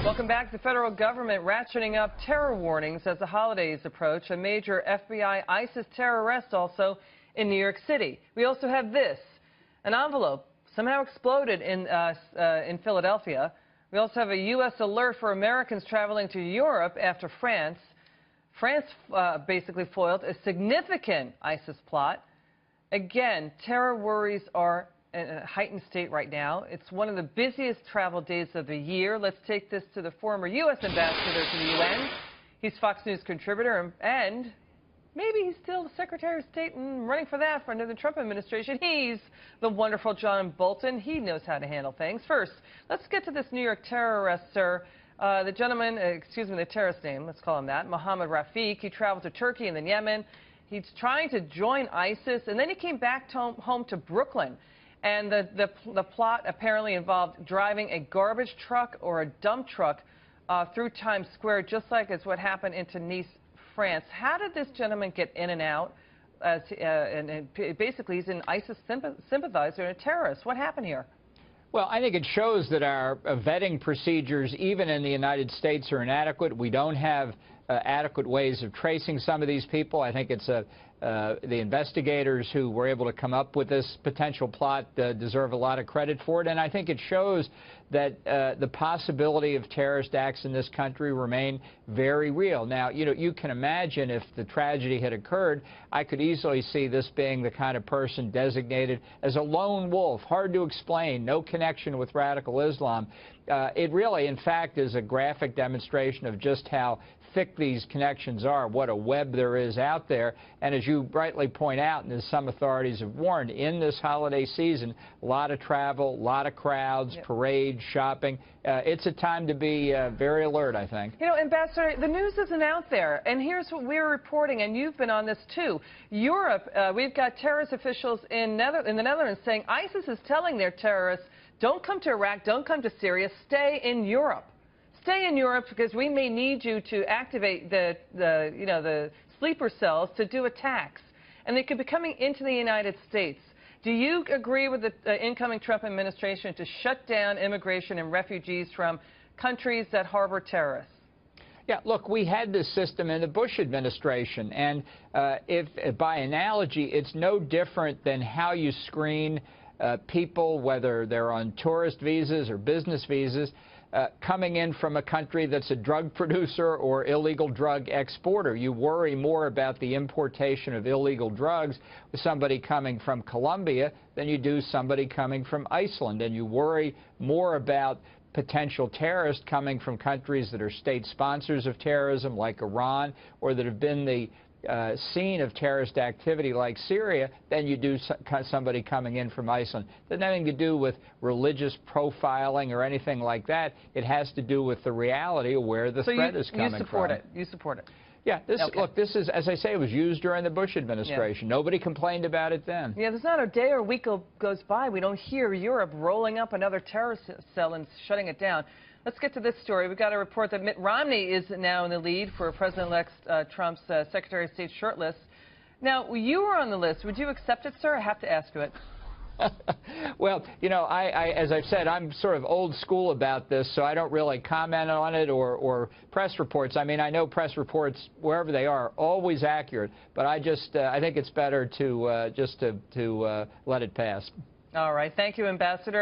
Welcome back. The federal government ratcheting up terror warnings as the holidays approach. A major FBI ISIS terror arrest also in New York City. We also have this. An envelope somehow exploded in Philadelphia. We also have a U.S. alert for Americans traveling to Europe after France. France basically foiled a significant ISIS plot. Again, terror worries are in a heightened state right now. It's one of the busiest travel days of the year. Let's take this to the former U.S. ambassador to the UN. He's Fox News contributor, and maybe he's still the Secretary of State and running for that under the Trump administration. He's the wonderful John Bolton. He knows how to handle things. First, let's get to this New York terror arrest, sir. The gentleman, the terrorist name, let's call him that, Mohammed Rafiq. He traveled to Turkey and then Yemen. He's trying to join ISIS, and then he came back home to Brooklyn. And the plot apparently involved driving a garbage truck or a dump truck through Times Square, just like as what happened into Nice, France. How did this gentleman get in and out? And basically, he's an ISIS sympathizer and a terrorist. What happened here? Well, I think it shows that our vetting procedures, even in the United States, are inadequate. We don't have adequate ways of tracing some of these people. I think it's the investigators who were able to come up with this potential plot deserve a lot of credit for it. And I think it shows that the possibility of terrorist acts in this country remain very real. Now, you can imagine if the tragedy had occurred, I could easily see this being the kind of person designated as a lone wolf, hard to explain, no connection with radical Islam. It really, in fact, is a graphic demonstration of just how thick these connections are, what a web there is out there. And as you rightly point out, and as some authorities have warned, in this holiday season, a lot of travel, a lot of crowds, parades, shopping. It's a time to be very alert, I think. You know, Ambassador, the news isn't out there, and here's what we're reporting, and you've been on this too. Europe, we've got terrorist officials in the Netherlands saying ISIS is telling their terrorists, don't come to Iraq, don't come to Syria, stay in Europe. Stay in Europe because we may need you to activate the sleeper cells to do attacks. And they could be coming into the United States. Do you agree with the incoming Trump administration to shut down immigration and refugees from countries that harbor terrorists? Yeah, look, we had this system in the Bush administration, and if by analogy, it's no different than how you screen people, whether they're on tourist visas or business visas, coming in from a country that's a drug producer or illegal drug exporter. You worry more about the importation of illegal drugs with somebody coming from Colombia than you do somebody coming from Iceland. And you worry more about potential terrorists coming from countries that are state sponsors of terrorism, like Iran, or that have been the scene of terrorist activity like Syria than you do somebody coming in from Iceland. It has nothing to do with religious profiling or anything like that. It has to do with the reality of where the threat is coming from. You support it. You support it. Yeah. Look, this is, as I say, it was used during the Bush administration. Yeah. Nobody complained about it then. Yeah, there's not a day or a week goes by we don't hear Europe rolling up another terrorist cell and shutting it down. Let's get to this story. We've got a report that Mitt Romney is now in the lead for President-elect Trump's Secretary of State shortlist. Now, you were on the list. Would you accept it, sir? I have to ask you it. Well, as I've said, I'm sort of old school about this, so I don't really comment on it or press reports. I mean, I know press reports, wherever they are always accurate, but I think it's better to let it pass. All right. Thank you, Ambassador.